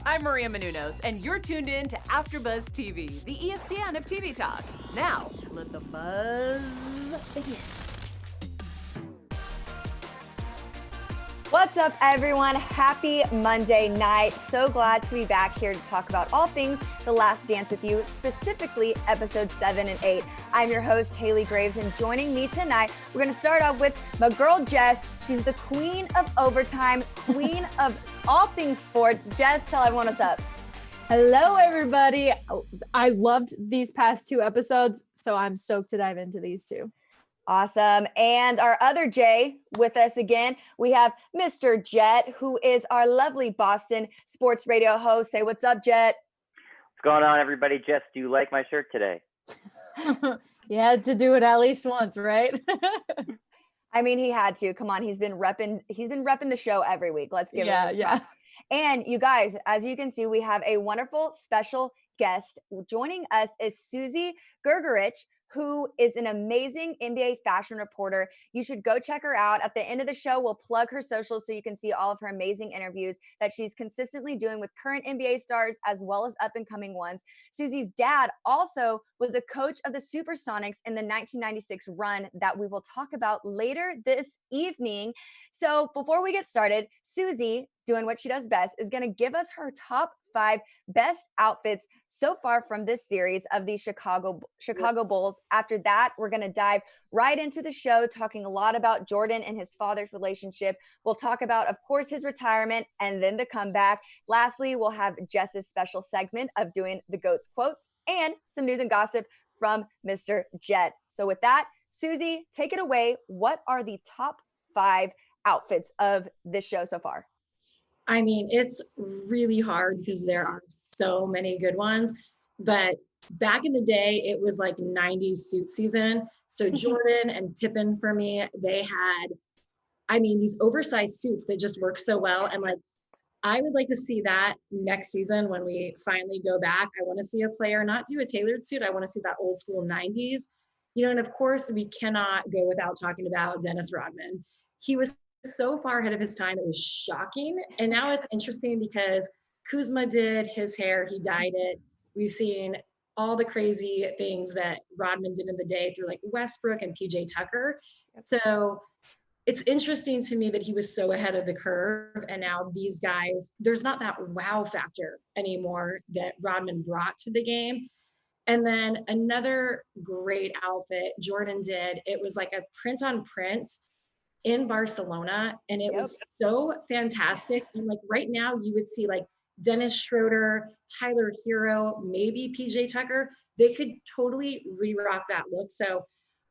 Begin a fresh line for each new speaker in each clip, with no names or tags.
I'm Maria Menounos, and you're tuned in to AfterBuzz TV, the ESPN of TV talk. Now, let the buzz begin.
What's up, everyone? Happy Monday night. So glad to be back here to talk about all things The Last Dance with you, specifically episodes 7 and 8. I'm your host, Haley Graves, and joining me tonight, we're going to start off with my girl, Jess. She's the queen of overtime, queen of all things sports. Jess, tell everyone what's up.
Hello, everybody. I loved these past 2 episodes, so I'm stoked to dive into these 2.
Awesome. And our other Jay with us again, we have Mr. Jet, who is our lovely Boston sports radio host. Say what's up, Jet.
What's going on, everybody? Jess, do you like my shirt today?
You had to do it at least once, right?
I mean, he had to. Come on, he's been repping the show every week. Let's give it.
Yeah.
And you guys, as you can see, we have a wonderful special guest. Joining us is Suzi Grguich, who is an amazing NBA fashion reporter. You should go check her out. At the end of the show, we'll plug her socials so you can see all of her amazing interviews that she's consistently doing with current NBA stars as well as up-and-coming ones. Suzi's dad also was a coach of the Supersonics in the 1996 run that we will talk about later this evening. So before we get started, Suzi, doing what she does best, is going to give us her top 5 best outfits so far from this series of the Chicago Bulls. After that, we're going to dive right into the show, talking a lot about Jordan and his father's relationship. We'll talk about, of course, his retirement and then the comeback. Lastly, we'll have Jess's special segment of doing the GOAT's quotes and some news and gossip from Mr. Jet. So with that, Suzi, take it away. What are the top 5 outfits of this show so far?
I mean, it's really hard because there are so many good ones, but back in the day, it was like 90s suit season. So Jordan and Pippen for me, they had, these oversized suits that just work so well. And like, I would like to see that next season when we finally go back. I want to see a player not do a tailored suit. I want to see that old school 90s, and of course we cannot go without talking about Dennis Rodman. He was so far ahead of his time, it was shocking. And now it's interesting because Kuzma did his hair, he dyed it. We've seen all the crazy things that Rodman did in the day through like Westbrook and PJ Tucker. So it's interesting to me that he was so ahead of the curve. And now these guys, there's not that wow factor anymore that Rodman brought to the game. And then another great outfit Jordan did, it was like a print on print in Barcelona, and it was so fantastic. And like right now you would see like Dennis Schroeder, Tyler Hero, maybe PJ Tucker, they could totally re-rock that look. So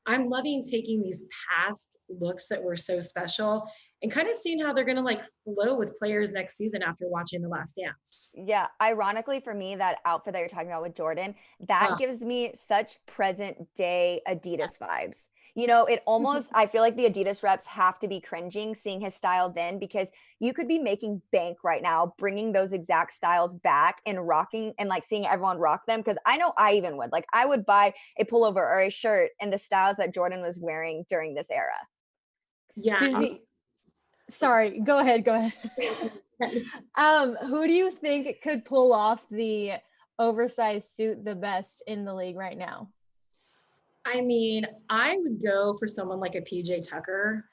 I'm loving taking these past looks that were so special and kind of seeing how they're going to like flow with players next season after watching The Last Dance.
Yeah. Ironically for me, that outfit that you're talking about with Jordan, that gives me such present day Adidas vibes. It almost, I feel like the Adidas reps have to be cringing seeing his style then, because you could be making bank right now, bringing those exact styles back and rocking and like seeing everyone rock them. Cause I know I even would, like, I would buy a pullover or a shirt in the styles that Jordan was wearing during this era.
Yeah.
Suzi, sorry, go ahead. Who do you think could pull off the oversized suit the best in the league right now?
I mean, I would go for someone like a PJ Tucker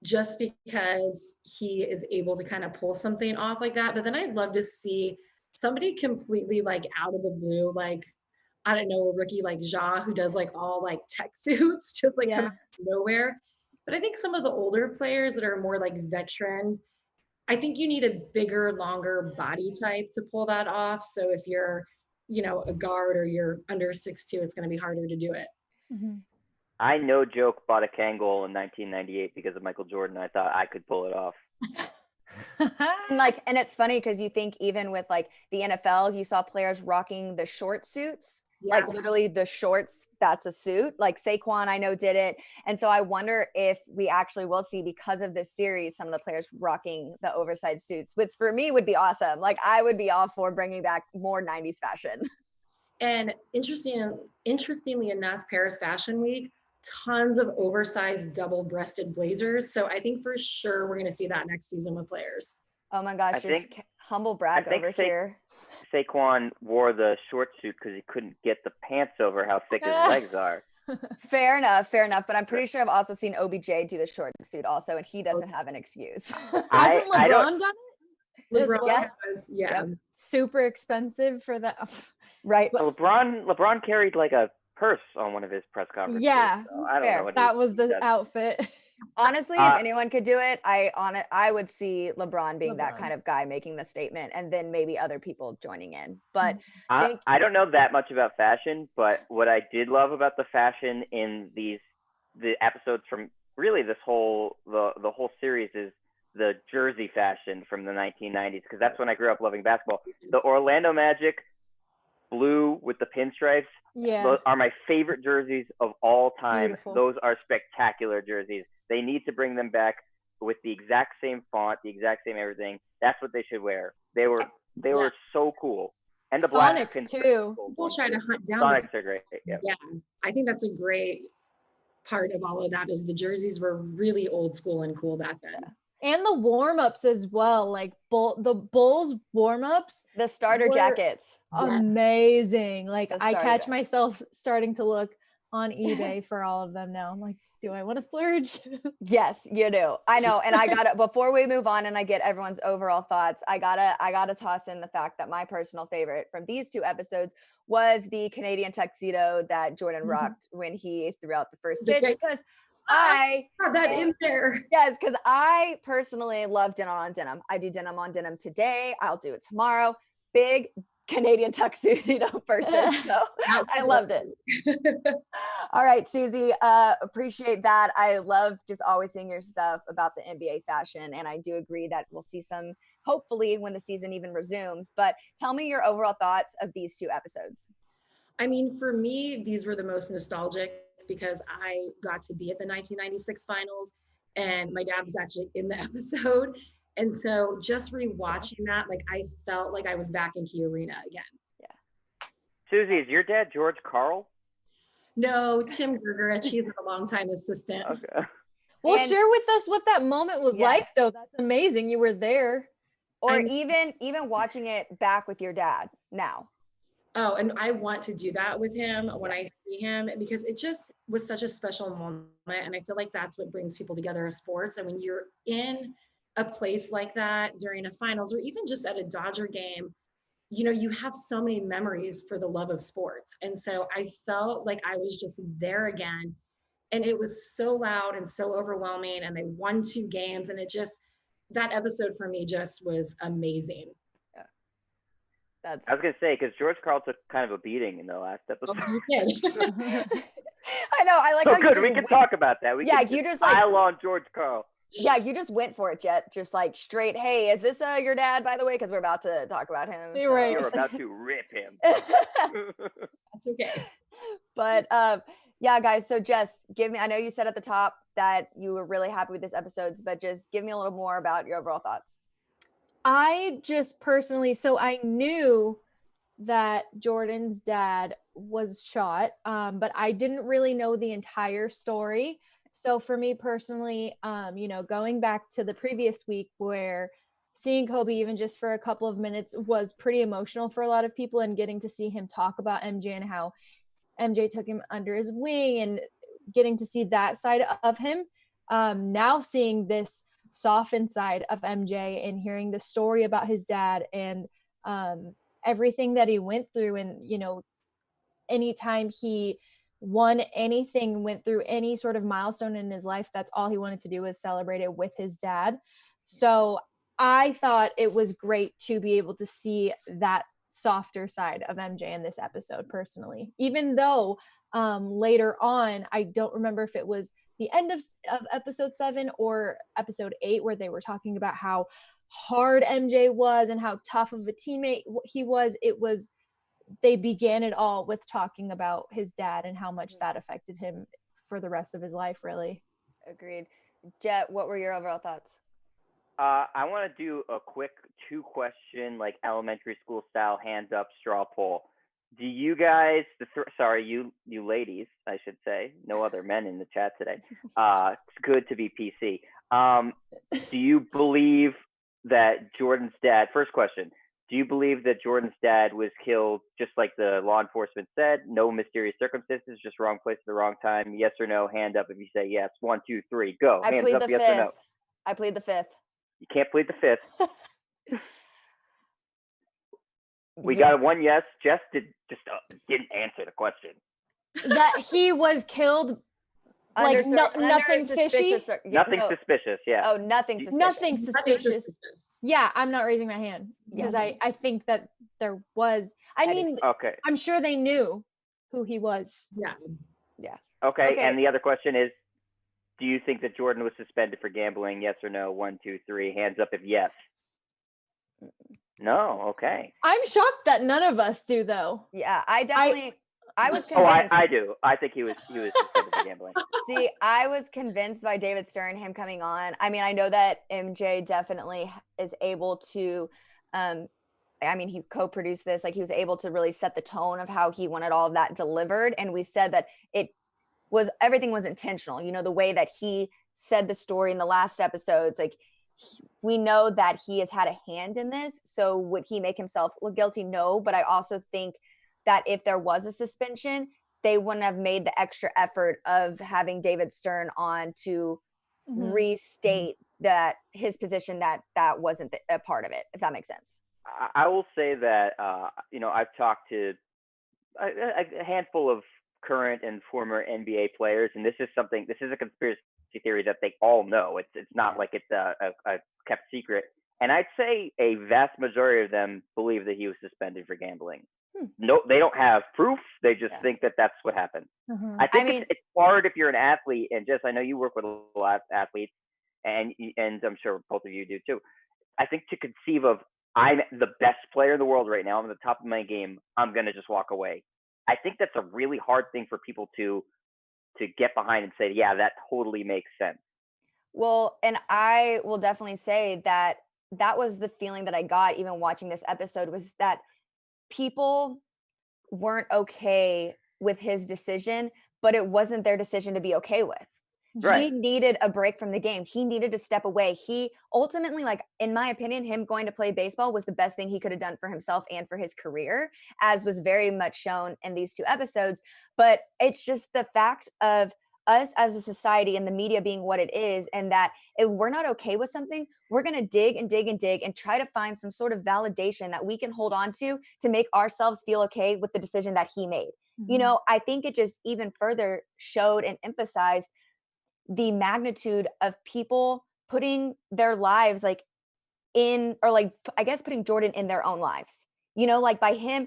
just because he is able to kind of pull something off like that. But then I'd love to see somebody completely like out of the blue, like, I don't know, a rookie like Ja who does like all like tech suits, just like come out of nowhere. But I think some of the older players that are more like veteran, I think you need a bigger, longer body type to pull that off. So if you're, a guard or you're under 6'2", it's going to be harder to do it.
Mm-hmm.
I no joke bought a Kangol in 1998 because of Michael Jordan. I thought I could pull it off.
And it's funny because you think even with like the NFL, you saw players rocking the short suits, like literally the shorts, that's a suit. Like Saquon, I know, did it. And so I wonder if we actually will see, because of this series, some of the players rocking the oversized suits, which for me would be awesome. Like I would be all for bringing back more 90s fashion.
And interestingly enough, Paris Fashion Week, tons of oversized double-breasted blazers. So I think for sure we're going to see that next season with players.
Oh my gosh, humble brag over here.
Saquon wore the short suit because he couldn't get the pants over how thick his legs are.
Fair enough. But I'm pretty sure I've also seen OBJ do the short suit also, and he doesn't have an excuse.
Hasn't
I
LeBron done it? As
LeBron
well?
was, yeah.
Yep.
Super expensive for that.
Right.
LeBron carried like a purse on one of his press conferences.
Yeah,
so I don't
fair.
know what
that
he
was the
does.
outfit.
Honestly, if anyone could do it, I would see LeBron being that
LeBron.
kind of guy making the statement, and then maybe other people joining in. But
I don't know that much about fashion, but what I did love about the fashion in the episodes from really this whole the whole series is the jersey fashion from the 1990s, because that's when I grew up loving basketball. The Orlando Magic blue with the pinstripes, those are my favorite jerseys of all time.
Beautiful.
Those are spectacular jerseys. They need to bring them back with the exact same font, the exact same everything. That's what they should wear. They were so cool. And the black
Sonics
pinstripes.
too.
People try to hunt down
Sonics are great. Yeah.
I think that's a great part of all of that is the jerseys were really old school and cool back then.
And the warm-ups as well, like the Bulls warm-ups,
the starter
were
jackets.
amazing. Like
The
I
starter
catch
jacket.
myself starting to look on eBay for all of them now. I'm like, do I want to splurge?
Yes, you do. I know. And I gotta, before we move on and I get everyone's overall thoughts, I gotta toss in the fact that my personal favorite from these two episodes was the Canadian tuxedo that Jordan rocked when he threw out the first pitch, because I
had that in there.
Yes, because I personally love denim on denim. I do denim on denim today. I'll do it tomorrow. Big Canadian tuxedo person. So I loved it. All right, Suzi, appreciate that. I love just always seeing your stuff about the NBA fashion. And I do agree that we'll see some, hopefully, when the season even resumes. But tell me your overall thoughts of these two episodes.
I mean, for me, these were the most nostalgic because I got to be at the 1996 finals and my dad was actually in the episode. And so just rewatching that, like I felt like I was back in Key Arena again.
Yeah.
Suzi, is your dad George Carl?
No, Tim Grguich, he's a longtime assistant.
Okay.
Well,
And-
share with us what that moment was like, though. That's amazing. You were there.
Or even watching it back with your dad now.
Oh, and I want to do that with him when I see him because it just was such a special moment. And I feel like that's what brings people together as sports. And when you're in a place like that during a finals or even just at a Dodger game, you know, you have so many memories for the love of sports. And so I felt like I was just there again. And it was so loud and so overwhelming. And they won 2 games. And it just, that episode for me just was amazing.
Yeah.
I was going to say, because George Carl took kind of a beating in the last episode.
Oh, he did.
I know. I like how
good.
you
We
just
can talk about that. We can
you just like
pile on George Carl.
Yeah, you just went for it, Jet. Just like straight. Hey, is this your dad, by the way? Because we're about to talk about him.
You're right.
You're about to rip him.
That's okay.
But yeah, guys. So Jess, I know you said at the top that you were really happy with this episodes, but just give me a little more about your overall thoughts.
I just personally, so I knew that Jordan's dad was shot, but I didn't really know the entire story. So for me personally, you know, going back to the previous week where seeing Kobe even just for a couple of minutes was pretty emotional for a lot of people, and getting to see him talk about MJ and how MJ took him under his wing and getting to see that side of him. Now seeing this softened side of MJ and hearing the story about his dad and everything that he went through, and, you know, anytime he won anything, went through any sort of milestone in his life, that's all he wanted to do was celebrate it with his dad. So I thought it was great to be able to see that softer side of MJ in this episode personally, even though later on, I don't remember if it was the end of episode 7 or episode 8, where they were talking about how hard MJ was and how tough of a teammate he was. They began it all with talking about his dad and how much that affected him for the rest of his life, really.
Agreed. Jet, what were your overall thoughts?
I want to do a quick 2-question, like elementary school style, hands up straw poll. Do you guys, you ladies, I should say, no other men in the chat today. It's good to be PC. Do you believe that Jordan's dad, first question, do you believe that Jordan's dad was killed just like the law enforcement said? No mysterious circumstances, just wrong place at the wrong time. Yes or no? Hand up if you say yes. 1, 2, 3, go.
I
Hands
plead
up,
the
yes
fifth.
or no.
I plead the fifth.
You can't plead the fifth. We got one yes. Jess didn't answer the question.
That he was killed, like nothing fishy.
Nothing suspicious. Yeah.
Oh, nothing suspicious.
Nothing suspicious. Yeah, I'm not raising my hand because I think that there was. I mean,
okay.
I'm sure they knew who he was.
Yeah.
Yeah.
Okay. And the other question is, do you think that Jordan was suspended for gambling? Yes or no? 1, 2, 3. Hands up if yes. No. Okay.
I'm shocked that none of us do, though.
Yeah, I was convinced.
Oh, I do. I think he was suspended for gambling.
See, I was convinced by David Stern, him coming on. I mean, I know that MJ definitely is able to, he co-produced this. Like, he was able to really set the tone of how he wanted all of that delivered. And we said that everything was intentional. You know, the way that he said the story in the last episodes, like, we know that he has had a hand in this. So would he make himself look guilty? No. But I also think that if there was a suspension, they wouldn't have made the extra effort of having David Stern on to restate that his position that wasn't a part of it, if that makes sense.
I will say that, I've talked to a handful of current and former NBA players, and this is a conspiracy theory that they all know. It's not like it's a kept secret. And I'd say a vast majority of them believe that he was suspended for gambling. No, they don't have proof. They just think that that's what happened. I think it's hard if you're an athlete, and Jess, I know you work with a lot of athletes, and I'm sure both of you do too. I think to conceive of, I'm the best player in the world right now, I'm at the top of my game, I'm going to just walk away. I think that's a really hard thing for people to get behind and say, yeah, that totally makes sense.
Well, and I will definitely say that was the feeling that I got even watching this episode, was that people weren't okay with his decision, but it wasn't their decision to be okay with. Right. He needed a break from the game. He needed to step away. He ultimately, like, in my opinion, him going to play baseball was the best thing he could have done for himself and for his career, as was very much shown in these 2 episodes. But it's just the fact of us as a society and the media being what it is, and that if we're not okay with something, we're going to dig and dig and dig and try to find some sort of validation that we can hold on to make ourselves feel okay with the decision that he made. You know, I think it just even further showed and emphasized the magnitude of people putting their lives like in, or like, I guess putting Jordan in their own lives, you know, like by him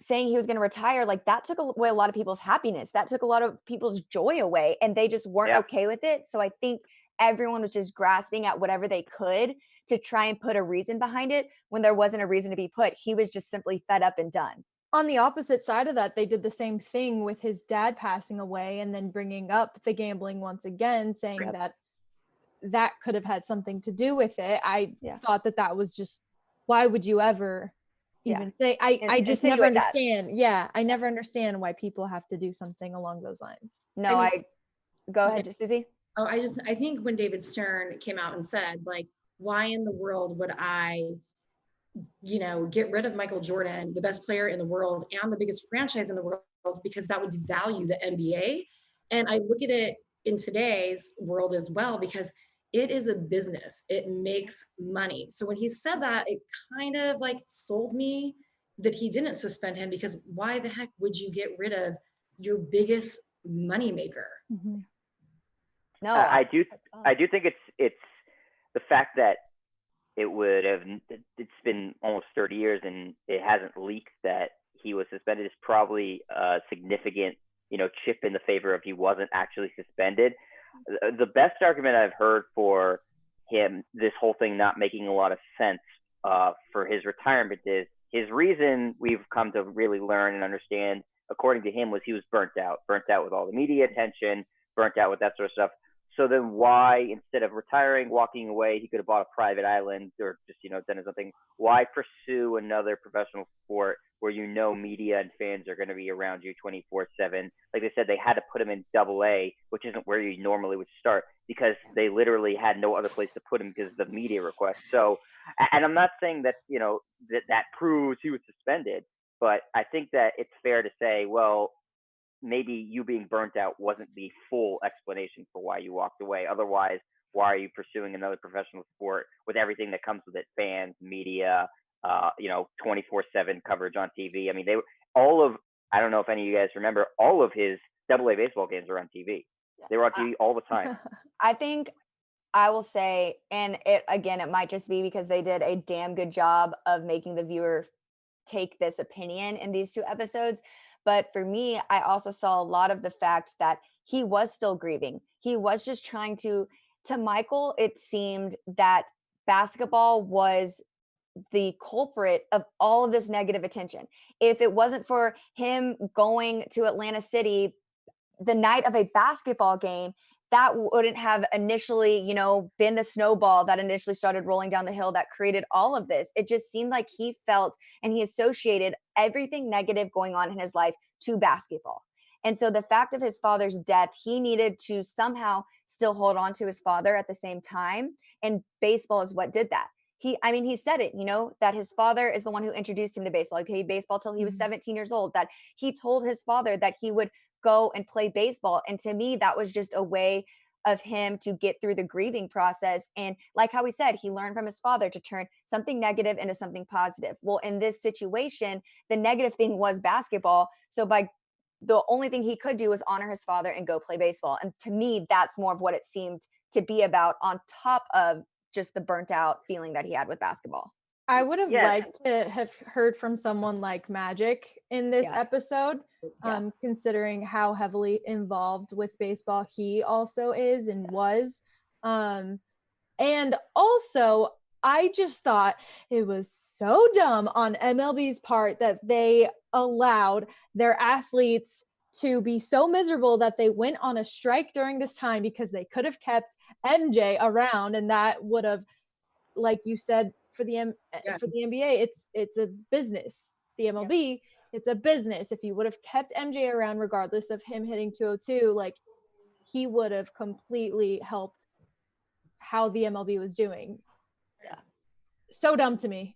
saying he was going to retire, like that took away a lot of people's happiness. That took a lot of people's joy away, and they just weren't okay with it. So I think everyone was just grasping at whatever they could to try and put a reason behind it when there wasn't a reason to be put. He was just simply fed up and done.
On the opposite side of that, they did the same thing with his dad passing away and then bringing up the gambling once again, saying that could have had something to do with it. I thought that was just, why would you ever even say, I just never understand. That. Yeah. I never understand why people have to do something along those lines.
No, go ahead, Suzi.
Oh, I think when David Stern came out and said, like, why in the world would I, get rid of Michael Jordan, the best player in the world and the biggest franchise in the world, because that would devalue the NBA. And I look at it in today's world as well, because it is a business. It makes money. So when he said that, it kind of like sold me that he didn't suspend him, because why the heck would you get rid of your biggest moneymaker?
No,
I do think it's the fact that it's been almost 30 years and it hasn't leaked that he was suspended is probably a significant, chip in the favor of he wasn't actually suspended. The best argument I've heard for him, this whole thing not making a lot of sense for his retirement, is his reason, we've come to really learn and understand, according to him, was he was burnt out with all the media attention, burnt out with that sort of stuff. So then why, instead of retiring, walking away, he could have bought a private island or just, done something. Why pursue another professional sport where where media and fans are going to be around you 24/7. Like they said, they had to put him in AA, which isn't where you normally would start, because they literally had no other place to put him because of the media request. So, and I'm not saying that that proves he was suspended, but I think that it's fair to say, well, maybe you being burnt out wasn't the full explanation for why you walked away. Otherwise, why are you pursuing another professional sport with everything that comes with it? Fans, media, 24/7 coverage on TV. I mean, I don't know if any of you guys remember, all of his AA baseball games were on TV. They were on TV all the time.
I think I will say, and it might just be because they did a damn good job of making the viewer take this opinion in these 2 episodes. But for me, I also saw a lot of the fact that he was still grieving. He was just trying to Michael, it seemed that basketball was the culprit of all of this negative attention. If it wasn't for him going to Atlanta City the night of a basketball game, that wouldn't have initially, been the snowball that initially started rolling down the hill that created all of this. It just seemed like he felt and he associated everything negative going on in his life to basketball. And so the fact of his father's death, he needed to somehow still hold on to his father at the same time. And baseball is what did that. He said it, that his father is the one who introduced him to baseball. He played baseball till he was 17 years old, that he told his father that he would go and play baseball. And to me, that was just a way of him to get through the grieving process. And like how he said, he learned from his father to turn something negative into something positive. Well, in this situation, the negative thing was basketball. So the only thing he could do was honor his father and go play baseball. And to me, that's more of what it seemed to be about, on top of just the burnt out feeling that he had with basketball.
I would have liked to have heard from someone like Magic in this episode, considering how heavily involved with baseball he also is and was. And also, I just thought it was so dumb on MLB's part that they allowed their athletes to be so miserable that they went on a strike during this time, because they could have kept MJ around, and that would have, like you said, for the NBA, it's a business. The MLB, it's a business. If you would have kept MJ around, regardless of him hitting 202, like, he would have completely helped how the MLB was doing.
Yeah.
So dumb to me.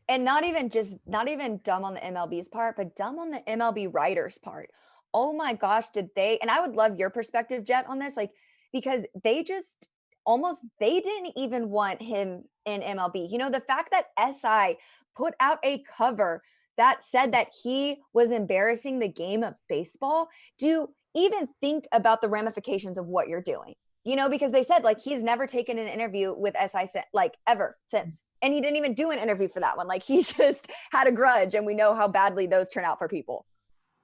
And not even dumb on the MLB's part, but dumb on the MLB writers' part. Oh my gosh, and I would love your perspective, Jet, on this, like, because they didn't even want him in MLB. The fact that SI put out a cover that said that he was embarrassing the game of baseball. Do you even think about the ramifications of what you're doing? Because they said, like, he's never taken an interview with SI ever since. And he didn't even do an interview for that one. Like, he just had a grudge, and we know how badly those turn out for people.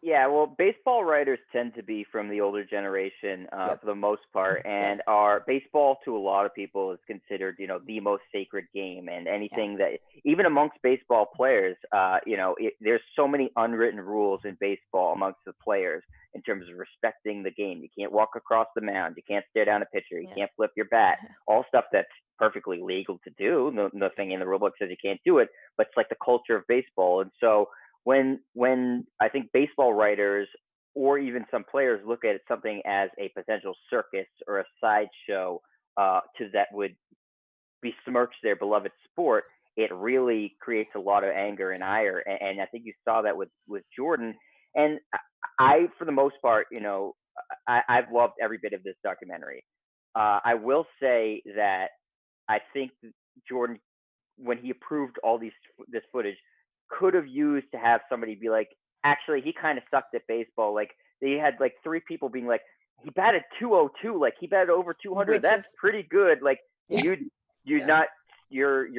Yeah, well, baseball writers tend to be from the older generation for the most part, and our baseball to a lot of people is considered, the most sacred game, and anything that, even amongst baseball players, there's so many unwritten rules in baseball amongst the players in terms of respecting the game. You can't walk across the mound, you can't stare down a pitcher, you can't flip your bat, all stuff that's perfectly legal to do. Nothing in the rule book says you can't do it, but it's like the culture of baseball. And so when I think baseball writers or even some players look at something as a potential circus or a sideshow that would besmirch their beloved sport, it really creates a lot of anger and ire. And I think you saw that with Jordan. And I, for the most part, I've loved every bit of this documentary. I will say that I think Jordan, when he approved all this footage, could have used to have somebody be like, actually, he kind of sucked at baseball. Like, they had like 3 people being like, he batted 202, like he batted over 200. That's pretty good. Like, you're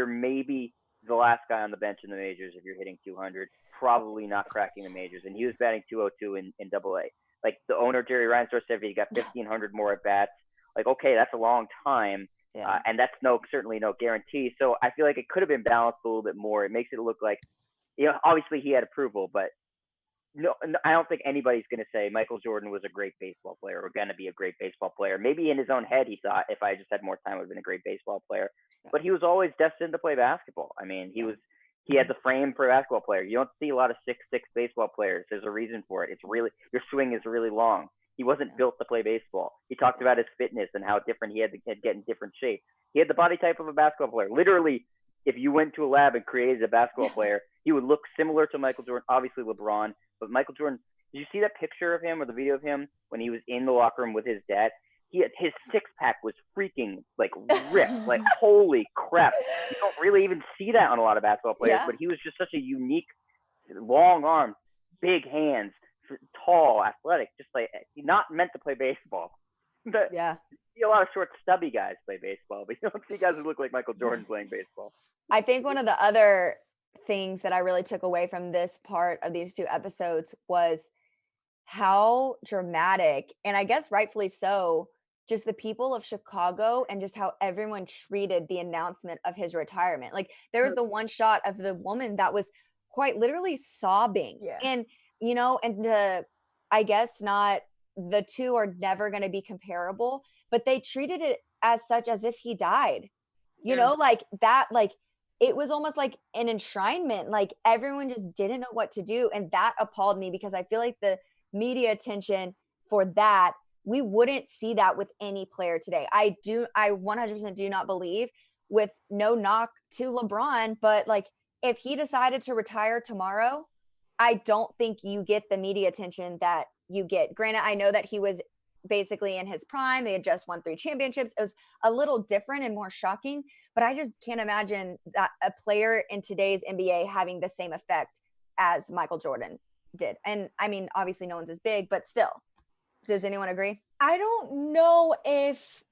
maybe the last guy on the bench in the majors if you're hitting 200, probably not cracking the majors. And he was batting 202 in AA. Like, the owner, Jerry Reinsdorf, said if he got 1,500 more at bats, like, okay, that's a long time. And that's certainly no guarantee. So I feel like it could have been balanced a little bit more. It makes it look like, obviously he had approval, but no, I don't think anybody's going to say Michael Jordan was a great baseball player or going to be a great baseball player. Maybe in his own head he thought, if I just had more time, I would have been a great baseball player. But he was always destined to play basketball. I mean, he was He had the frame for a basketball player. You don't see a lot of 6'6" baseball players. There's a reason for it. It's really, your swing is really long. He wasn't built to play baseball. He talked about his fitness and how different he had to get in different shape. He had the body type of a basketball player. Literally, if you went to a lab and created a basketball player, he would look similar to Michael Jordan, obviously LeBron, but Michael Jordan, did you see that picture of him or the video of him when he was in the locker room with his dad? His six-pack was freaking, like, ripped. Like, holy crap. You don't really even see that on a lot of basketball players, but he was just such a unique, long arms, big hands, tall, athletic, just like, not meant to play baseball. But you see a lot of short, stubby guys play baseball, but you don't see guys who look like Michael Jordan playing baseball.
I think one of the other things that I really took away from this part of these 2 episodes was how dramatic, and I guess rightfully so, just the people of Chicago and just how everyone treated the announcement of his retirement. Like, there was the one shot of the woman that was quite literally sobbing. And, you know, and I guess not, the 2 are never going to be comparable, but they treated it as such as if he died. You know, like that, like it was almost like an enshrinement. Like everyone just didn't know what to do. And that appalled me because I feel like the media attention for that, we wouldn't see that with any player today. I 100% do not believe, with no knock to LeBron, but like if he decided to retire tomorrow, I don't think you get the media attention that you get. Granted, I know that he was basically in his prime. They had just won 3 championships. It was a little different and more shocking, but I just can't imagine that a player in today's NBA having the same effect as Michael Jordan did. And I mean, obviously no one's as big, but still. Does anyone agree?
I don't know if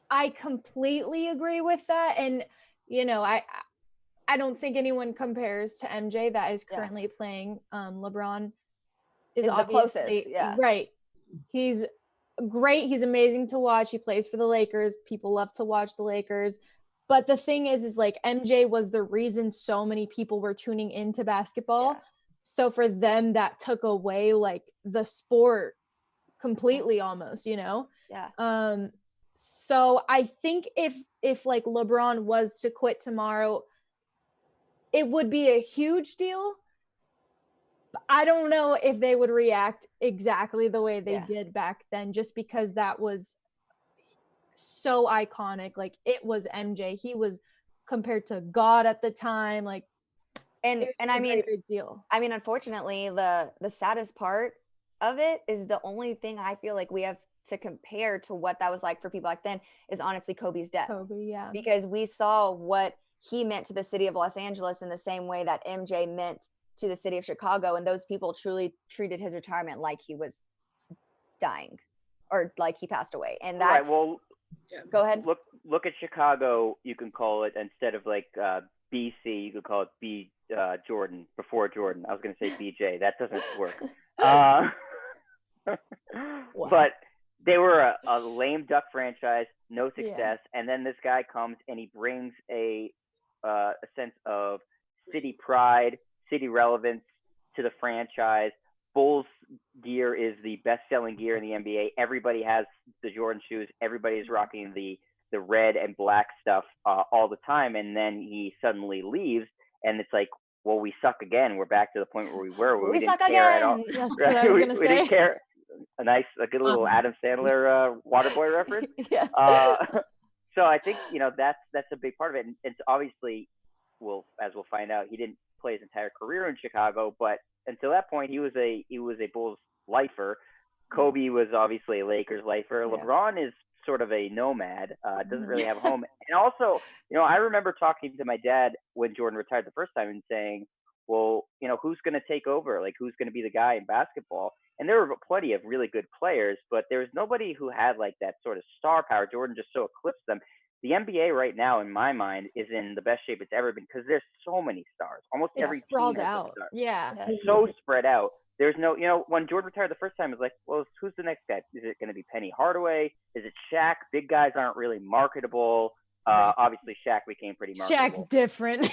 I completely agree with that. And, you know, I don't think anyone compares to MJ that is currently playing. LeBron is
the closest.
Right. He's great. He's amazing to watch. He plays for the Lakers. People love to watch the Lakers. But the thing is like MJ was the reason so many people were tuning into basketball. Yeah. So for them, that took away like the sport completely almost, you know?
Yeah.
So I think if like LeBron was to quit tomorrow, it would be a huge deal. I don't know if they would react exactly the way they did back then, just because that was so iconic. Like it was MJ. He was compared to God at the time. Like,
and I mean,
big deal.
I mean, unfortunately, the saddest part of it is the only thing I feel like we have to compare to what that was like for people back then is honestly Kobe's death. Because we saw what he meant to the city of Los Angeles in the same way that MJ meant to the city of Chicago, and those people truly treated his retirement like he was dying or like he passed away. And that go ahead.
Look at Chicago. You can call it, instead of like BC, you could call it Jordan, before Jordan. I was going to say BJ. That doesn't work. But they were a lame duck franchise, no success, and then this guy comes and he brings a sense of city pride, city relevance to the franchise. Bulls gear is the best-selling gear in the NBA. Everybody has the Jordan shoes. Everybody is rocking the red and black stuff all the time, and then he suddenly leaves, and it's like, well, we suck again. We're back to the point where we were, where we didn't care at all.
That's what I was gonna say.
We didn't care. A good little Adam Sandler Waterboy reference.
Yes.
So I think, you know, that's a big part of it. And it's obviously, as we'll find out, he didn't play his entire career in Chicago, but until that point, he was a Bulls lifer. Kobe was obviously a Lakers lifer. Yeah. LeBron is sort of a nomad, doesn't really have a home. And also, you know, I remember talking to my dad when Jordan retired the first time and saying, well, you know, who's going to take over? Like, who's going to be the guy in basketball? And there were plenty of really good players, but there was nobody who had like that sort of star power. Jordan just so eclipsed them. The NBA right now, in my mind, is in the best shape it's ever been because there's so many stars. Almost every team has a star.
Yeah.
It's so spread out. There's no, you know, when Jordan retired the first time, it was like, well, who's the next guy? Is it going to be Penny Hardaway? Is it Shaq? Big guys aren't really marketable. Obviously, Shaq became pretty marketable.
Shaq's different.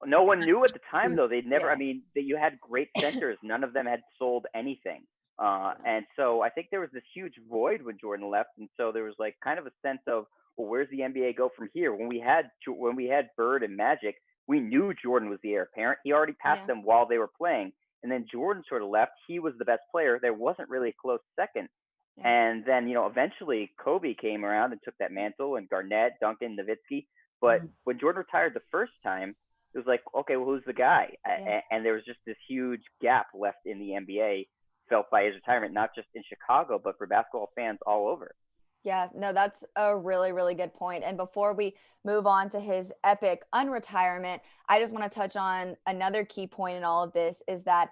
No one knew at the time, though. They'd never, I mean, you had great centers. None of them had sold anything. And so I think there was this huge void when Jordan left. And so there was like kind of a sense of, well, where's the NBA go from here? When we had Bird and Magic, we knew Jordan was the heir apparent. He already passed them while they were playing. And then Jordan sort of left. He was the best player. There wasn't really a close second. Yeah. And then, eventually Kobe came around and took that mantle, and Garnett, Duncan, Nowitzki. But when Jordan retired the first time, it was like, okay, well, who's the guy? Yeah. And there was just this huge gap left in the NBA felt by his retirement, not just in Chicago, but for basketball fans all over.
Yeah, no, that's a really, really good point. And before we move on to his epic unretirement, I just want to touch on another key point in all of this is that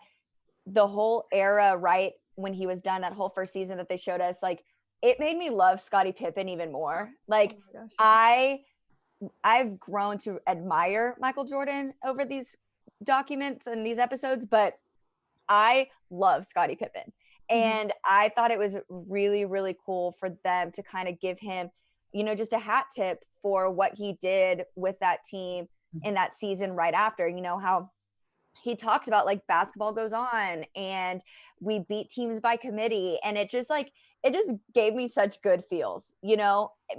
the whole era, right, when he was done, that whole first season that they showed us, like, it made me love Scottie Pippen even more. Like, oh my gosh. I've grown to admire Michael Jordan over these documents and these episodes, but I love Scottie Pippen. And I thought it was really, really cool for them to kind of give him, just a hat tip for what he did with that team in that season right after, how he talked about like basketball goes on and we beat teams by committee. And it just gave me such good feels,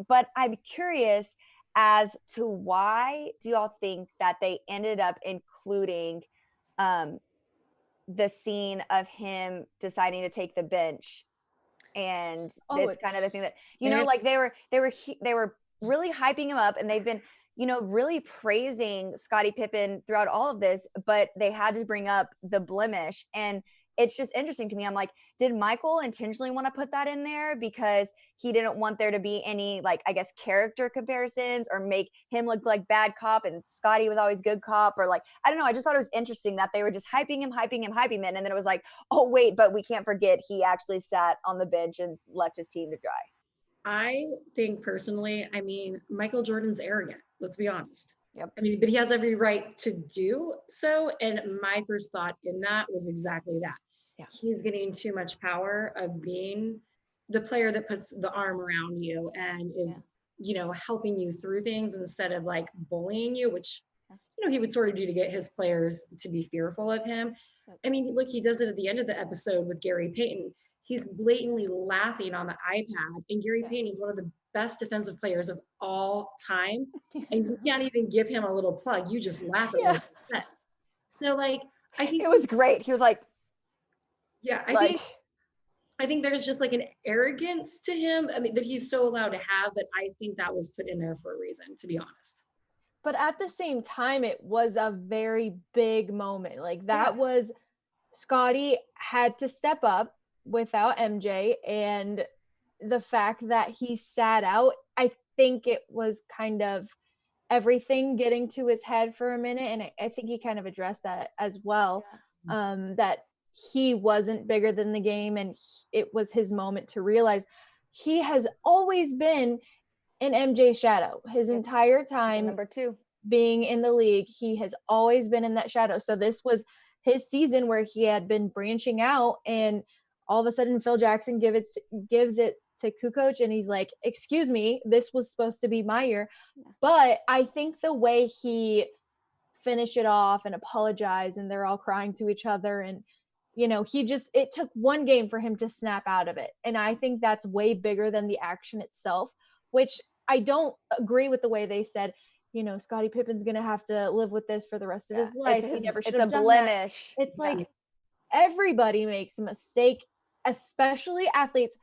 but I'm curious as to why do y'all think that they ended up including, the scene of him deciding to take the bench, and it's kind of the thing that like they were really hyping him up, and they've been really praising Scottie Pippen throughout all of this, but they had to bring up the blemish. And it's just interesting to me. I'm like, did Michael intentionally want to put that in there because he didn't want there to be any, like, I guess, character comparisons or make him look like bad cop and Scottie was always good cop, or like, I don't know. I just thought it was interesting that they were just hyping him. And then it was like, oh, wait, but we can't forget he actually sat on the bench and left his team to dry.
I think personally, Michael Jordan's arrogant. Let's be honest.
Yep.
But he has every right to do so. And my first thought in that was exactly that. Yeah. He's getting too much power of being the player that puts the arm around you and is, helping you through things instead of like bullying you, which, he would sort of do to get his players to be fearful of him. Look, he does it at the end of the episode with Gary Payton. He's blatantly laughing on the iPad, and Gary Payton is one of the best defensive players of all time. And you can't even give him a little plug. You just laugh at what he says. So like, I think
it was great. He was like,
yeah, I think there's just like an arrogance to him. That he's so allowed to have, but I think that was put in there for a reason, to be honest.
But at the same time, it was a very big moment. Like that was, Scottie had to step up without MJ, and the fact that he sat out, I think it was kind of everything getting to his head for a minute. And I think he kind of addressed that as well, that he wasn't bigger than the game, and it was his moment to realize he has always been in MJ's shadow his entire time.
Number 2
being in the league, he has always been in that shadow. So this was his season where he had been branching out, and all of a sudden Phil Jackson gives it to Kukoc, and he's like, excuse me, this was supposed to be my year. But I think the way he finished it off and apologized, and they're all crying to each other, and it took one game for him to snap out of it. And I think that's way bigger than the action itself, which I don't agree with the way they said, Scottie Pippen's going to have to live with this for the rest of his life. He never should have done
blemish.
That. It's like everybody makes a mistake, especially athletes.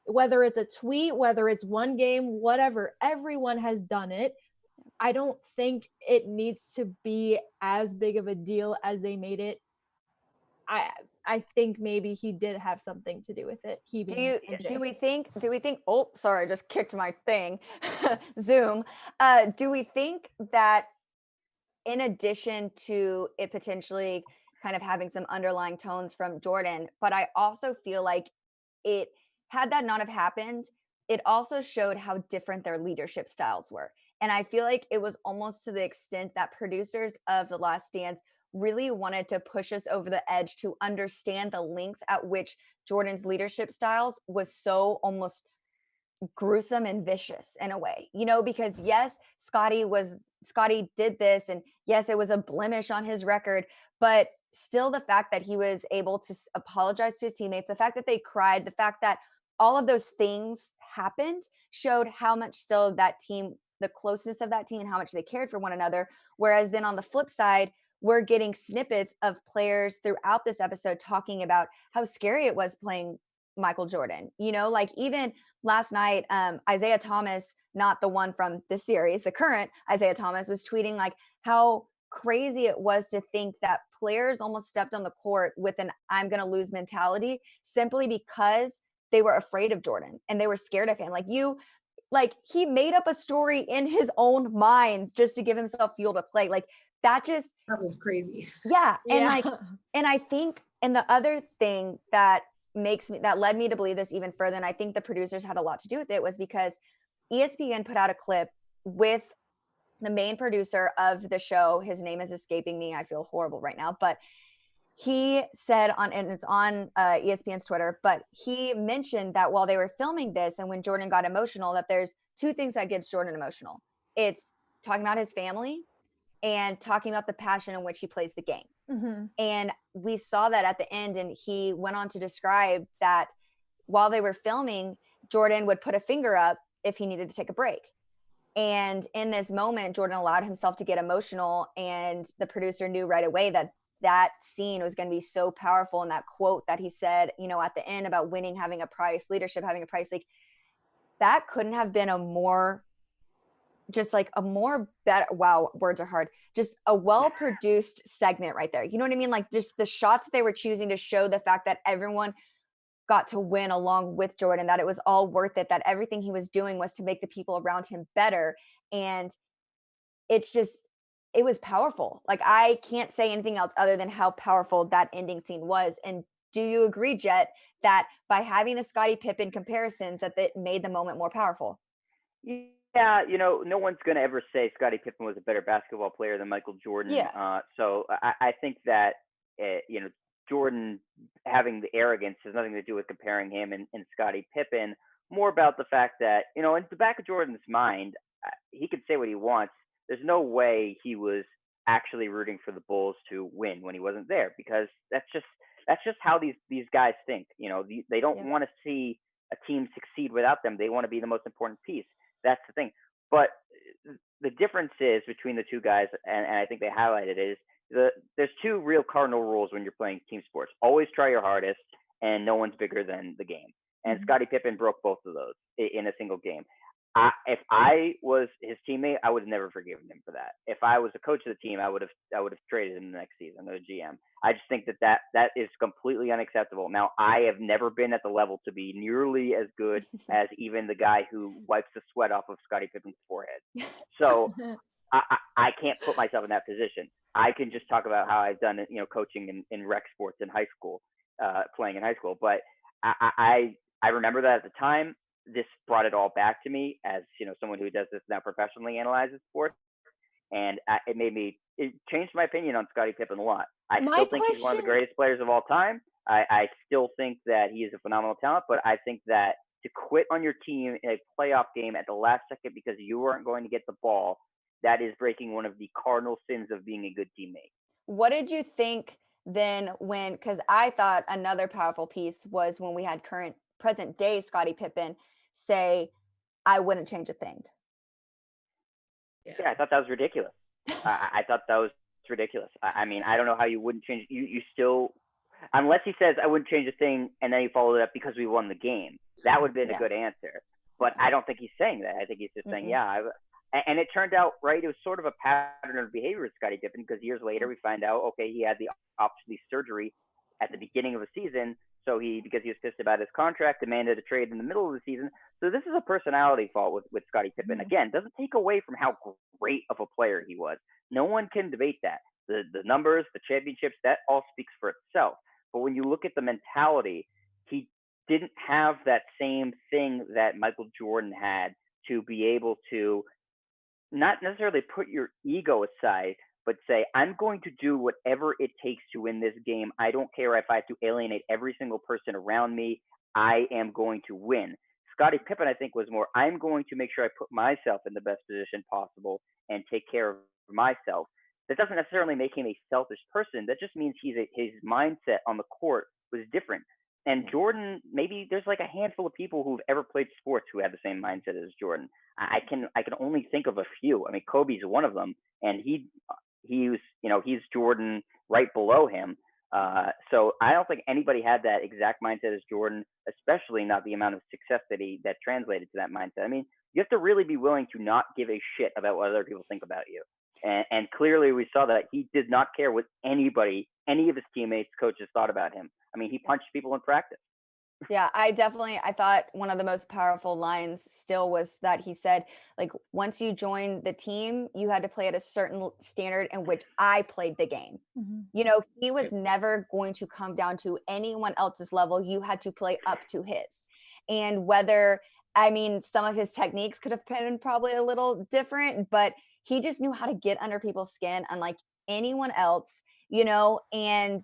Whether it's a tweet, whether it's one game, whatever, everyone has done it. I don't think it needs to be as big of a deal as they made it. I think maybe he did have something to do with it.
Do we think, oh, sorry, I just kicked my thing. Zoom. Do we think that in addition to it potentially kind of having some underlying tones from Jordan, but I also feel like it, had that not have happened, it also showed how different their leadership styles were. And I feel like it was almost to the extent that producers of The Last Dance really wanted to push us over the edge to understand the lengths at which Jordan's leadership styles was so almost gruesome and vicious in a way, because yes, Scottie did this, and yes, it was a blemish on his record, but still the fact that he was able to apologize to his teammates, the fact that they cried, the fact that all of those things happened showed how much still that team, the closeness of that team and how much they cared for one another. Whereas then on the flip side, we're getting snippets of players throughout this episode talking about how scary it was playing Michael Jordan. You know, like even last night, Isaiah Thomas, not the one from the series, the current Isaiah Thomas, was tweeting like how crazy it was to think that players almost stepped on the court with an I'm going to lose mentality simply because they were afraid of Jordan and they were scared of him. Like he made up a story in his own mind just to give himself fuel to play. Like that
was crazy.
Yeah. And
Yeah.
like, and I think, and the other thing that led me to believe this even further, and I think the producers had a lot to do with it, was because ESPN put out a clip with the main producer of the show. His name is escaping me. I feel horrible right now, but he said and it's on ESPN's Twitter, but he mentioned that while they were filming this and when Jordan got emotional, that there's two things that gets Jordan emotional. It's talking about his family and talking about the passion in which he plays the game.
Mhm.
And we saw that at the end, and he went on to describe that while they were filming, Jordan would put a finger up if he needed to take a break. And in this moment, Jordan allowed himself to get emotional, and the producer knew right away that that scene was going to be so powerful. And that quote that he said, you know, at the end about winning having a price, leadership having a price, like that couldn't have been a more better, wow, words are hard, just a well-produced segment right there. You know what I mean? Like just the shots that they were choosing to show the fact that everyone got to win along with Jordan, that it was all worth it, that everything he was doing was to make the people around him better. And it was powerful. Like I can't say anything else other than how powerful that ending scene was. And do you agree, Jet, that by having the Scottie Pippen comparisons that made the moment more powerful?
Yeah, no one's going to ever say Scottie Pippen was a better basketball player than Michael Jordan.
Yeah.
So I think that, Jordan having the arrogance has nothing to do with comparing him and Scottie Pippen, more about the fact that, in the back of Jordan's mind, he could say what he wants. There's no way he was actually rooting for the Bulls to win when he wasn't there, because that's just how these guys think. They don't want to see a team succeed without them. They want to be the most important piece. That's the thing. But the difference is between the two guys, and I think they highlighted it, is there's two real cardinal rules when you're playing team sports. Always try your hardest, and no one's bigger than the game. And Scottie Pippen broke both of those in a single game. If I was his teammate, I would have never forgiven him for that. If I was a coach of the team, I would have traded him the next season, the GM. I just think that is completely unacceptable. Now, I have never been at the level to be nearly as good as even the guy who wipes the sweat off of Scottie Pippen's forehead. So I can't put myself in that position. I can just talk about how I've done it, coaching in rec sports in high school, playing in high school. But I remember that at the time. This brought it all back to me as, someone who does this now professionally, analyzes sports. And it changed my opinion on Scottie Pippen a lot. I still think he's one of the greatest players of all time. I still think that he is a phenomenal talent, but I think that to quit on your team in a playoff game at the last second because you weren't going to get the ball, that is breaking one of the cardinal sins of being a good teammate.
What did you think then because I thought another powerful piece was when we had present day Scottie Pippen say, I wouldn't change a thing.
Yeah, I thought that was ridiculous. I thought that was ridiculous. I mean, I don't know how you wouldn't change. You still, unless he says I wouldn't change a thing, and then he followed it up because we won the game. That would have been a good answer. But I don't think he's saying that. I think he's just saying, and it turned out, right, it was sort of a pattern of behavior with Scottie Pippen, because years later we find out, okay, he had the obviously surgery at the beginning of the season. So because he was pissed about his contract, demanded a trade in the middle of the season. So this is a personality fault with Scottie Pippen. Again, doesn't take away from how great of a player he was. No one can debate that. The numbers, the championships, that all speaks for itself. But when you look at the mentality, he didn't have that same thing that Michael Jordan had to be able to not necessarily put your ego aside, but say, I'm going to do whatever it takes to win this game. I don't care if I have to alienate every single person around me. I am going to win. Scottie Pippen, I think, was more, I'm going to make sure I put myself in the best position possible and take care of myself. That doesn't necessarily make him a selfish person. That just means his mindset on the court was different. And Jordan, maybe there's like a handful of people who've ever played sports who have the same mindset as Jordan. I can only think of a few. I mean, Kobe's one of them, and he's Jordan right below him. So I don't think anybody had that exact mindset as Jordan, especially not the amount of success that translated to that mindset. I mean, you have to really be willing to not give a shit about what other people think about you. And clearly we saw that he did not care what any of his teammates, coaches thought about him. I mean, he punched people in practice.
Yeah, I thought one of the most powerful lines still was that he said, like, once you joined the team, you had to play at a certain standard in which I played the game. He was never going to come down to anyone else's level. You had to play up to his. And some of his techniques could have been probably a little different, but he just knew how to get under people's skin, unlike anyone else, and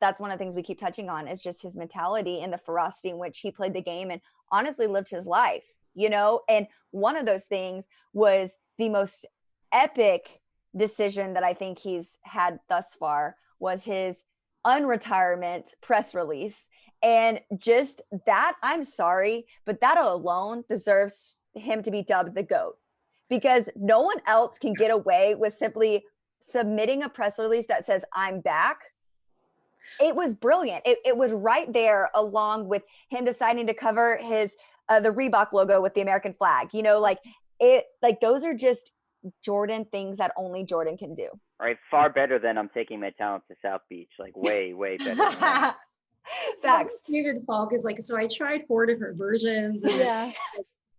that's one of the things we keep touching on, is just his mentality and the ferocity in which he played the game and honestly lived his life, and one of those things was the most epic decision that I think he's had thus far was his unretirement press release. And just that, I'm sorry, but that alone deserves him to be dubbed the GOAT, because no one else can get away with simply submitting a press release that says, I'm back. It was brilliant. It was right there, along with him deciding to cover the Reebok logo with the American flag. Those are just Jordan things that only Jordan can do.
Right, far better than I'm taking my talent to South Beach. Like way better than that.
Facts.
David Falk is like, so I tried 4 different versions. And
Yeah.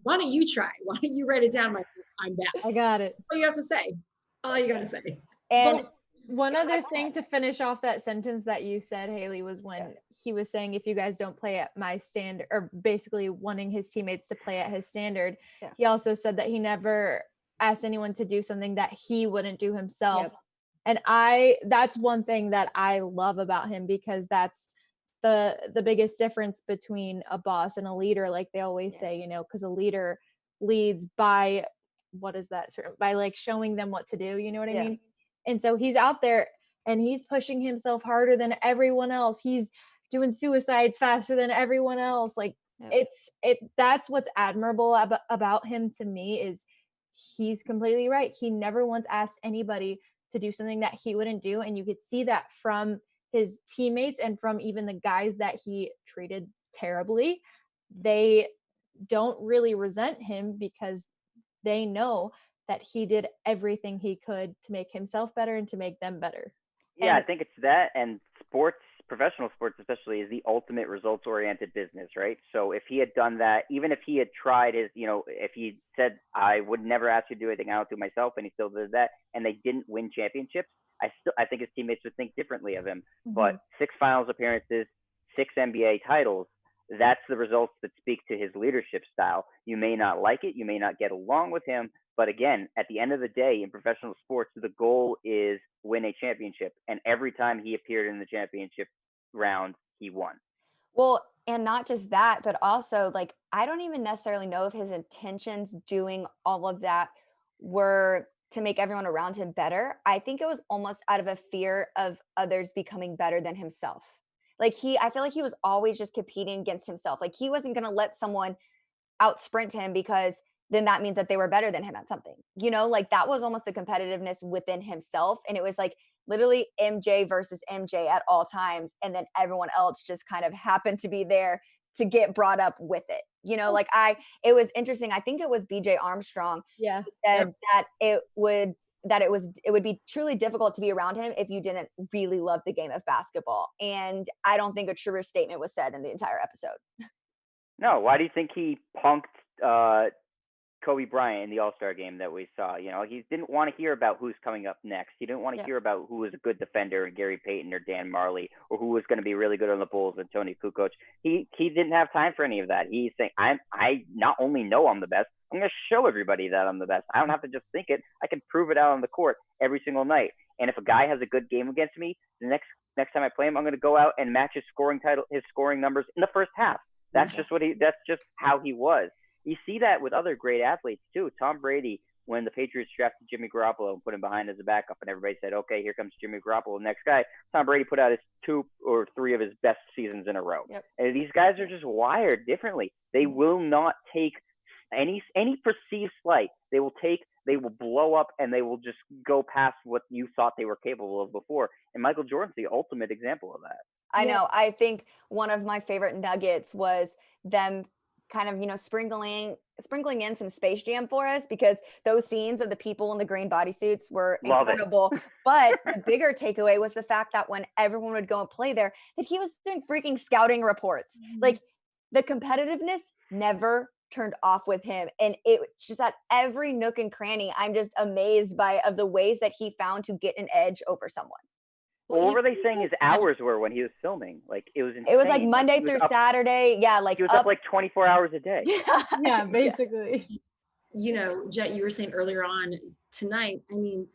Why don't you try? Why don't you write it down? Like, I'm back.
I got it.
What do you have to say? All you got to say.
And
one other thing to finish off that sentence that you said, Haley, was when he was saying, if you guys don't play at my standard, or basically wanting his teammates to play at his standard, he also said that he never asked anyone to do something that he wouldn't do himself.
Yep.
And that's one thing that I love about him, because that's the biggest difference between a boss and a leader, like they always say, because a leader leads by, by like showing them what to do, you know what I mean? And so he's out there and he's pushing himself harder than everyone else. He's doing suicides faster than everyone else. Like that's what's admirable about him to me, is he's completely right. He never once asked anybody to do something that he wouldn't do. And you could see that from his teammates and from even the guys that he treated terribly. They don't really resent him because they know that he did everything he could to make himself better and to make them better.
Yeah, I think it's that, and professional sports especially, is the ultimate results-oriented business, right? So if he had done that, even if he had tried if he said, I would never ask you to do anything, I don't do myself, and he still did that, and they didn't win championships, I think his teammates would think differently of him. Mm-hmm. But 6 finals appearances, 6 NBA titles, that's the results that speak to his leadership style. You may not like it, you may not get along with him, but again, at the end of the day, in professional sports, the goal is win a championship. And every time he appeared in the championship round, he won.
Well, and not just that, but also, like, I don't even necessarily know if his intentions doing all of that were to make everyone around him better. I think it was almost out of a fear of others becoming better than himself. Like I feel like he was always just competing against himself. Like he wasn't going to let someone out sprint him, because then that means that they were better than him at something, like that was almost a competitiveness within himself. And it was like literally MJ versus MJ at all times. And then everyone else just kind of happened to be there to get brought up with it. It was interesting. I think it was BJ Armstrong.
Yeah.
Said that it would be truly difficult to be around him if you didn't really love the game of basketball. And I don't think a truer statement was said in the entire episode.
No, why do you think he punked Kobe Bryant in the All-Star game that we saw? He didn't want to hear about who's coming up next. He didn't want to hear about who was a good defender, Gary Payton or Dan Marley, or who was going to be really good on the Bulls and Tony Kukoc. He didn't have time for any of that. He's saying, I not only know I'm the best, I'm going to show everybody that I'm the best. I don't have to just think it. I can prove it out on the court every single night. And if a guy has a good game against me, the next time I play him, I'm going to go out and match his scoring numbers in the first half. That's just how he was. You see that with other great athletes too. Tom Brady when the Patriots drafted Jimmy Garoppolo and put him behind as a backup, and everybody said, okay, here comes Jimmy Garoppolo, next guy. Tom Brady put out his 2 or 3 of his best seasons in a row.
Yep.
And these guys are just wired differently. They will not take any perceived slight. They will blow up, and they will just go past what you thought they were capable of before. And Michael Jordan's the ultimate example of that.
I know. I think one of my favorite nuggets was them kind of, you know, sprinkling in some Space Jam for us, because those scenes of the people in the green bodysuits were incredible. But the bigger takeaway was the fact that when everyone would go and play there, that he was doing freaking scouting reports. Like, the competitiveness never turned off with him, and it just at every nook and cranny, I'm just amazed of the ways that he found to get an edge over someone.
Well, what were they saying his hours were when he was filming? Like, it was insane.
It was like Monday through Saturday. Yeah, like
he was up like 24 hours a day.
Yeah, basically.
You know, Jet, you were saying earlier on tonight, I mean,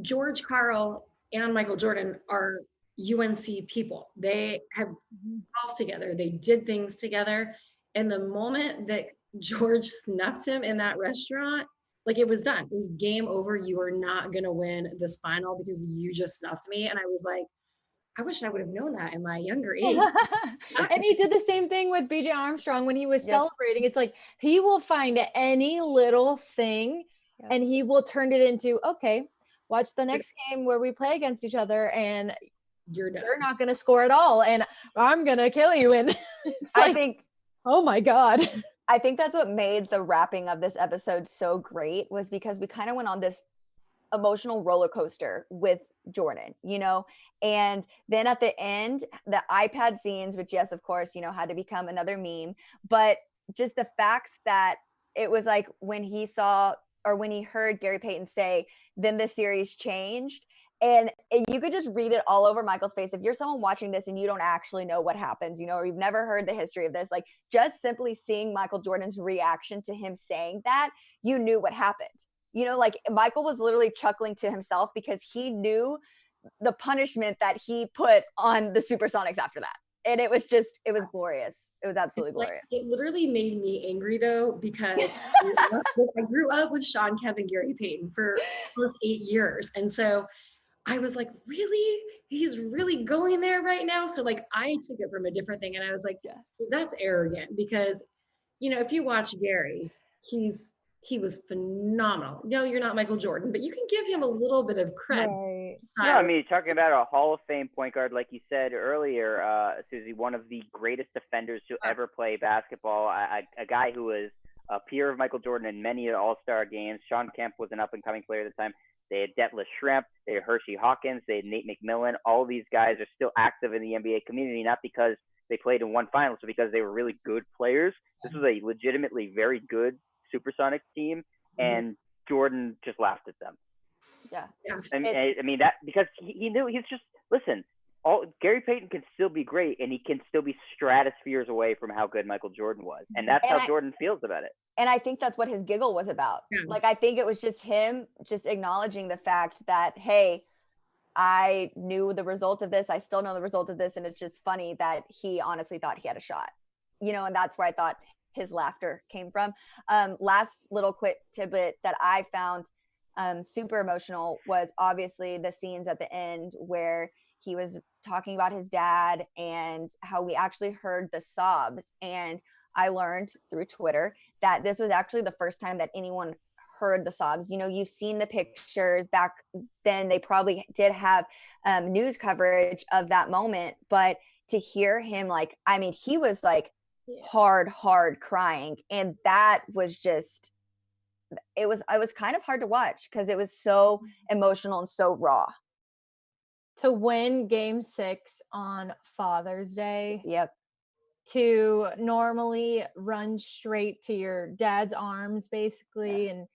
George Karl and Michael Jordan are UNC people. They have golfed together. They did things together. And the moment that George snuffed him in that restaurant, like, it was done. It was game over. You are not going to win this final because you just snuffed me. And I was like, I wish I would have known that in my younger age.
And he did the same thing with BJ Armstrong when he was celebrating. It's like, he will find any little thing and he will turn it into, okay, watch the next game where we play against each other and you're not going to score at all. And I'm going to kill you. And it's like,
I think,
oh my God.
I think that's what made the wrapping of this episode so great, was because we kind of went on this emotional roller coaster with Jordan, you know, and then at the end, the iPad scenes, which, yes, of course, you know, had to become another meme, but just the facts that it was like when he heard Gary Payton say, then the series changed. And you could just read it all over Michael's face. If you're someone watching this and you don't actually know what happens, you know, or you've never heard the history of this, like, just simply seeing Michael Jordan's reaction to him saying that, you knew what happened. You know, like, Michael was literally chuckling to himself because he knew the punishment that he put on the Supersonics after that. And it was glorious. It was absolutely glorious.
It literally made me angry, though, because I grew up with Sean Kemp and Gary Payton for almost 8 years. And so I was like, really? He's really going there right now? So, like, I took it from a different thing. And I was like, that's arrogant, because, you know, if you watch Gary, he was phenomenal. No, you're not Michael Jordan, but you can give him a little bit of credit.
Right.
No, I mean, talking about a Hall of Fame point guard, like you said earlier, Susie, one of the greatest defenders to ever play basketball, a guy who was a peer of Michael Jordan in many All-Star games. Sean Kemp was an up-and-coming player at the time. They had Detlef Schrempf, they had Hershey Hawkins, they had Nate McMillan. All these guys are still active in the NBA community, not because they played in one finals, but because they were really good players. This was a legitimately very good Supersonics team, and Jordan just laughed at them.
Yeah.
I mean that because he knew he's just, listen, Gary Payton can still be great, and he can still be stratospheres away from how good Michael Jordan was. And that's how Jordan feels about it.
And I think that's what his giggle was about. Like, I think it was just him just acknowledging the fact that, hey, I knew the result of this. I still know the result of this. And it's just funny that he honestly thought he had a shot, you know, and that's where I thought his laughter came from. Last little quick tidbit that I found super emotional was obviously the scenes at the end where he was talking about his dad and how we actually heard the sobs. And I learned through Twitter that this was actually the first time that anyone heard the sobs. You know, you've seen the pictures back then. They probably did have news coverage of that moment, but to hear him, like, I mean, he was like hard crying. And that was just, it was kind of hard to watch because it was so emotional and so raw.
To win Game 6 on Father's Day.
Yep.
To normally run straight to your dad's arms, basically, and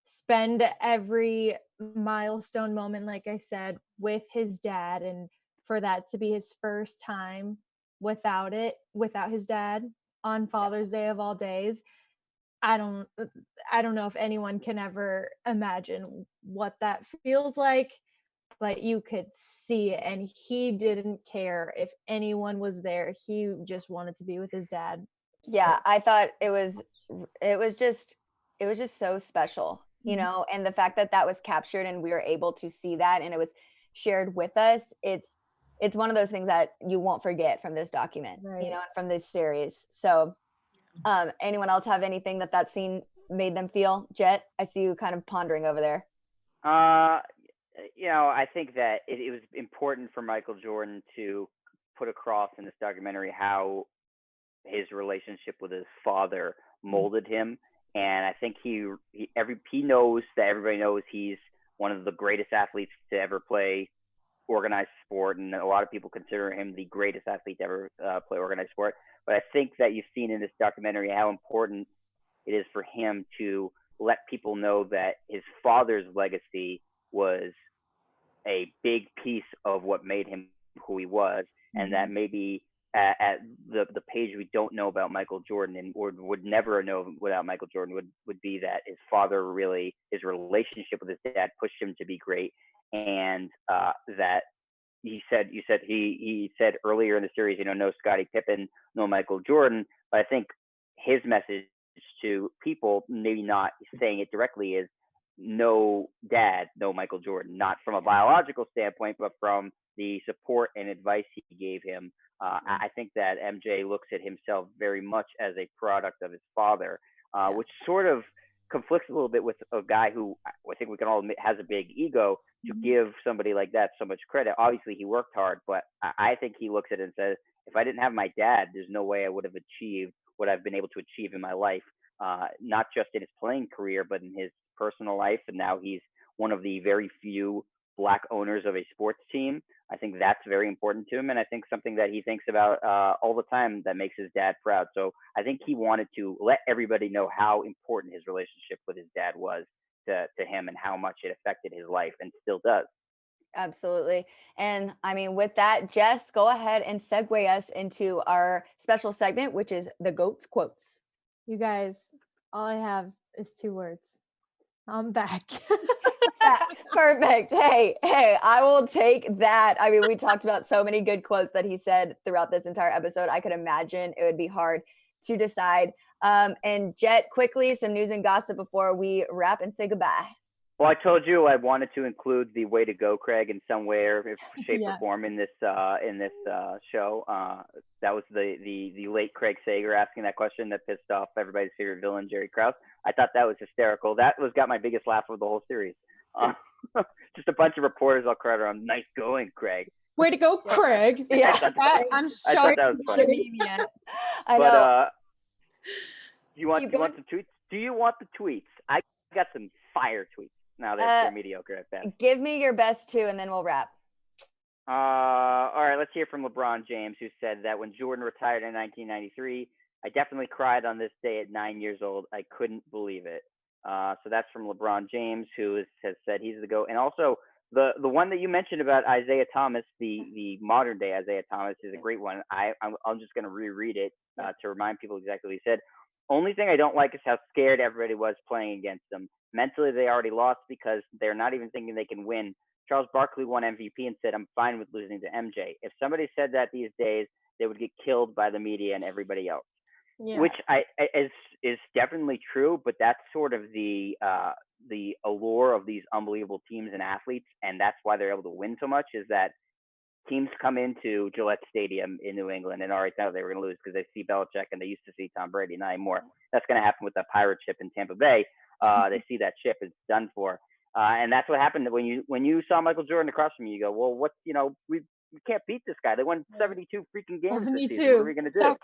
spend every milestone moment, like I said, with his dad, and for that to be his first time without his dad on Father's Day of all days. I don't know if anyone can ever imagine what that feels like, but you could see it, and he didn't care if anyone was there. He just wanted to be with his dad.
Yeah, I thought it was just it was just so special, you know, and the fact that that was captured and we were able to see that and it was shared with us, it's one of those things that you won't forget from this document, you know, and from this series. So anyone else have anything that scene made them feel? Jet, I see you kind of pondering over there.
You know, I think that it was important for Michael Jordan to put across in this documentary how his relationship with his father molded him, and I think he knows that everybody knows he's one of the greatest athletes to ever play organized sport, and a lot of people consider him the greatest athlete to ever play organized sport. But I think that you've seen in this documentary how important it is for him to let people know that his father's legacy was a big piece of what made him who he was, and that maybe at the page we don't know about Michael Jordan and would never know without Michael Jordan would be that his father really, his relationship with his dad pushed him to be great, and that he said earlier in the series, you know, no Scottie Pippen, no Michael Jordan, but I think his message to people, maybe not saying it directly, is no dad, no Michael Jordan, not from a biological standpoint, but from the support and advice he gave him. I think that MJ looks at himself very much as a product of his father, which sort of conflicts a little bit with a guy who I think we can all admit has a big ego. To give somebody like that so much credit, obviously he worked hard, but I think he looks at it and says, if I didn't have my dad, there's no way I would have achieved what I've been able to achieve in my life, not just in his playing career, but in his personal life. And now he's one of the very few Black owners of a sports team. I think that's very important to him, and I think something that he thinks about all the time that makes his dad proud. So I think he wanted to let everybody know how important his relationship with his dad was to him and how much it affected his life and still does.
Absolutely. And I mean, with that, Jess, go ahead and segue us into our special segment, which is the GOAT's quotes.
You guys, all I have is 2 words. I'm back.
Perfect. Hey, I will take that. I mean, we talked about so many good quotes that he said throughout this entire episode. I could imagine it would be hard to decide. And Jet, quickly, some news and gossip before we wrap and say goodbye.
Well, I told you I wanted to include the way to go, Craig, in some way or shape or form in this show. That was the late Craig Sager asking that question that pissed off everybody's favorite villain, Jerry Krause. I thought that was hysterical. That got my biggest laugh of the whole series. Just a bunch of reporters all crowd around. Nice going, Craig.
Way to go, Craig.
Yeah,
I'm sorry.
That was funny.
I know.
But do you want some tweets? Do you want the tweets? I got some fire tweets. No, they're mediocre at best.
Give me your best 2 and then we'll wrap.
All right, let's hear from LeBron James, who said that when Jordan retired in 1993, I definitely cried on this day at 9 years old. I couldn't believe it. So that's from LeBron James, who has said he's the GOAT. And also the one that you mentioned about Isaiah Thomas, the modern day Isaiah Thomas, is a great one. I'm just going to reread it to remind people exactly what he said. Only thing I don't like is how scared everybody was playing against them. Mentally, they already lost because they're not even thinking they can win. Charles Barkley won MVP and said, I'm fine with losing to MJ. If somebody said that these days, they would get killed by the media and everybody else, which is definitely true. But that's sort of the allure of these unbelievable teams and athletes. And that's why they're able to win so much, is that teams come into Gillette Stadium in New England and already thought they were going to lose because they see Belichick and they used to see Tom Brady, not anymore. That's going to happen with the pirate ship in Tampa Bay. They see that ship is done for. And that's what happened when you saw Michael Jordan across from you. You go, well, we can't beat this guy. They won 72 freaking games this season. What are we going to do?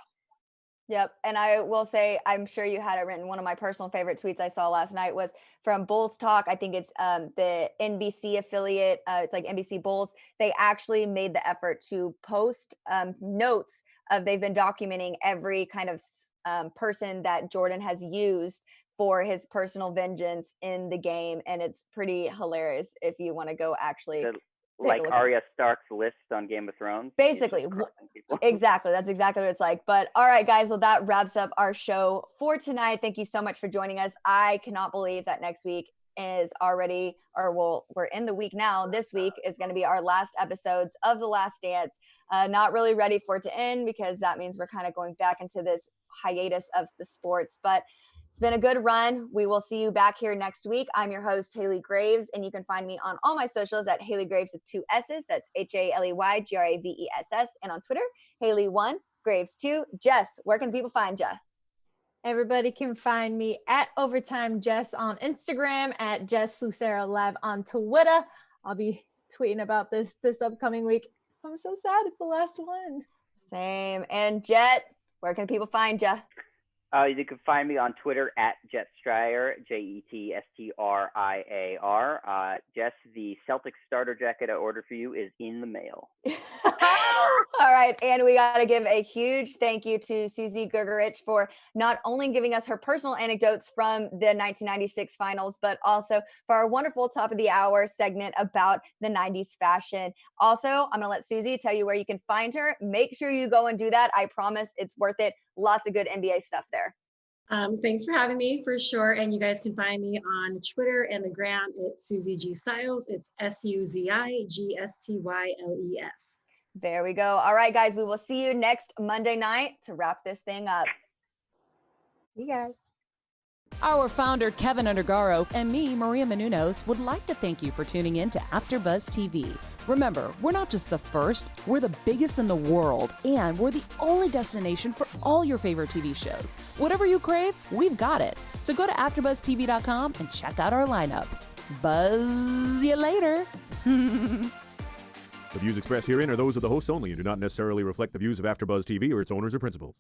Yep. And I will say, I'm sure you had it written. One of my personal favorite tweets I saw last night was from Bulls Talk. I think it's the NBC affiliate. It's like NBC Bulls. They actually made the effort to post notes of they've been documenting every kind of person that Jordan has used for his personal vengeance in the game. And it's pretty hilarious if you want to go actually.
Like Arya Stark's list on Game of Thrones.
Basically. Exactly. That's exactly what it's like. But all right, guys. Well, that wraps up our show for tonight. Thank you so much for joining us. I cannot believe that next week is already, we're in the week now. This week is going to be our last episodes of The Last Dance. Not really ready for it to end because that means we're kind of going back into this hiatus of the sports. But It's been a good run. We will see you back here next week. I'm your host, Haley Graves, and you can find me on all my socials at Haley Graves with 2 S's. That's HALEYGRAVESS. And on Twitter, Haley1, Graves2. Jess, where can people find you?
Everybody can find me at Overtime Jess on Instagram, at Jess Lucero Live on Twitter. I'll be tweeting about this upcoming week. I'm so sad it's the last one.
Same. And Jet, where can people find you?
You can find me on Twitter at Jet Striar, JETSTRIAR. Jess, the Celtics starter jacket I ordered for you is in the mail.
All right. And we got to give a huge thank you to Suzi Grguich for not only giving us her personal anecdotes from the 1996 finals, but also for our wonderful top of the hour segment about the 90s fashion. Also, I'm going to let Suzi tell you where you can find her. Make sure you go and do that. I promise it's worth it. Lots of good NBA stuff there.
Thanks for having me, for sure. And you guys can find me on Twitter and the gram. It's Suzi G Styles. It's SUZIGSTYLES.
There we go. All right, guys, we will see you next Monday night to wrap this thing up. See you guys.
Our founder, Keven Undergaro, and me, Maria Menounos, would like to thank you for tuning in to AfterBuzz TV. Remember, we're not just the first, we're the biggest in the world, and we're the only destination for all your favorite TV shows. Whatever you crave, we've got it. So go to AfterBuzzTV.com and check out our lineup. Buzz you later.
The views expressed herein are those of the hosts only and do not necessarily reflect the views of AfterBuzz TV or its owners or principals.